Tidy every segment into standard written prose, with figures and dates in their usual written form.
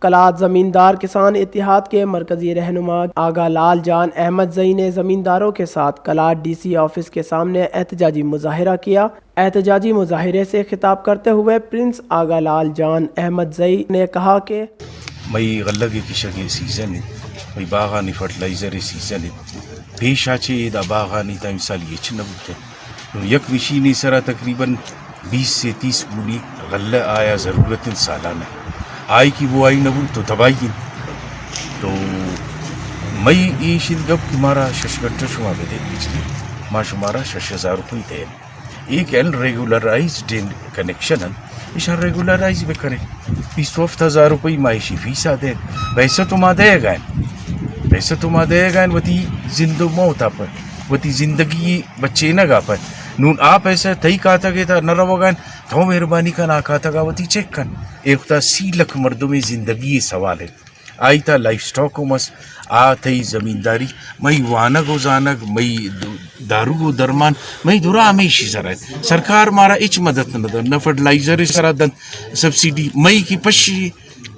کلات زمیندار کسان اتحاد کے مرکزی رہنما آغا لال جان احمد زئی نے زمینداروں کے ساتھ کلات ڈی سی آفس کے سامنے احتجاجی مظاہرہ کیا۔ احتجاجی مظاہرے سے خطاب کرتے ہوئے پرنس آغا لال جان احمد زئی نے کہا کہ مئی غلہ کی شگے سیزن ہے، مئی باغانی فرٹلائزر سیزن ہے، پیش آچے دا باغانی تا مثال یہ چنبوتے یک وشینی سرا تقریباً 20 سے 30 بولی غلہ آیا ضرورت سالانہ آئی کی وہ آئی نبو تو تباہی تو مئی ای شدگب کمارا 6 گھنٹہ شما بدے بجلی ما شمارا 6,000 روپی دے ایک این ریگولرائزڈ کنیکشن اشار ریگولرائز بکرے 27,000 روپی معاشی فیسا دے ویسا تو ما دے گئے وتی زندو موتا پر وتی زندگی بچے نہ گا پر نون آپ ایسا تھی کہتا گئے تھا نہ رو گئے تو مہربانی کا نہ کہتا گا وتی چیک کن ایک تا 80 لاکھ مردوں میں زندگی سوال ہے آئی تا لائف سٹاک کو مس آ تھی زمینداری مئی وانگ و زانگ مئی دارو و درمان مئی دورا ہمیشی سر ہے سرکار مارا اچ مدد نہ نہ فرٹلائزر سرا دن سبسڈی مئی کی پشی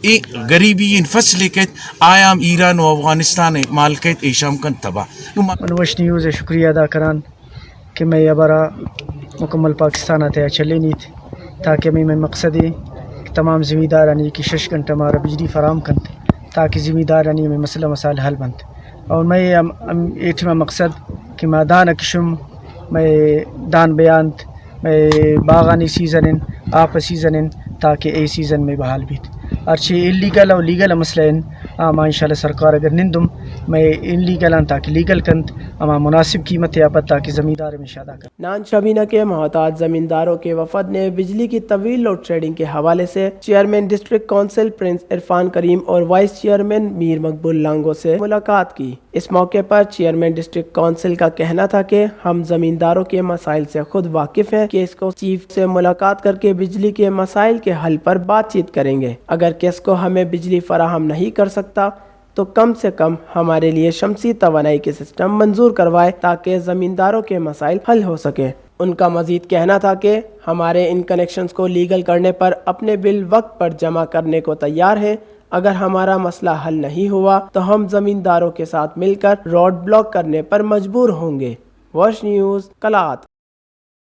اے غریبی ان فصل کہت آیام ایران و افغانستان مال کہت ایشام کن تباہ انوش نیوز شکریہ ادا کران کہ میں ابرا مکمل پاکستان آتے چلے نہیں تھے تاکہ میں مقصد ہے کہ تمام ذمہ دارانی کی 6 گھنٹہ ہمارا بجلی فراہم کرتے تاکہ ذمہ دارانی میں مسئلہ مسائل حل بنتے اور میں ایٹھما مقصد کہ میں دان اکشم میں دان بیانت میں باغانی سیزن آپ سیزن تاکہ اے سیزن میں بحال بھی ارچہ انلیگل اور لیگل مسئلہ اما انشاءاللہ سرکار اگر نندم میں انلیگل تاکہ لیگل کنت اما مناسب قیمت یا پتہ کہ زمیندار میں شادہ کر نان شبینہ کے محتاج زمینداروں کے وفد نے بجلی کی طویل لوڈ شیڈنگ کے حوالے سے chairman district council prince Irfan Karim اور وائس چیئرمین میر مقبول لانگو سے ملاقات کی۔ اس موقع پر چیئرمین ڈسٹرکٹ کونسل کا کہنا تھا کہ ہم زمینداروں کے مسائل سے خود واقف ہیں کہ اس کو چیف سے ملاقات کر کے بجلی کے مسائل کے حل پر بات چیت کریں گے۔ اگر کس کو ہمیں بجلی فراہم نہیں کر سکتا تو کم سے کم ہمارے لیے شمسی توانائی کے سسٹم منظور کروائے تاکہ زمینداروں کے مسائل حل ہو سکے۔ ان کا مزید کہنا تھا کہ ہمارے ان کنیکشنز کو لیگل کرنے پر اپنے بل وقت پر جمع کرنے کو تیار ہیں۔ اگر ہمارا مسئلہ حل نہیں ہوا تو ہم زمینداروں کے ساتھ مل کر روڈ بلاک کرنے پر مجبور ہوں گے۔ Wash news Kalat.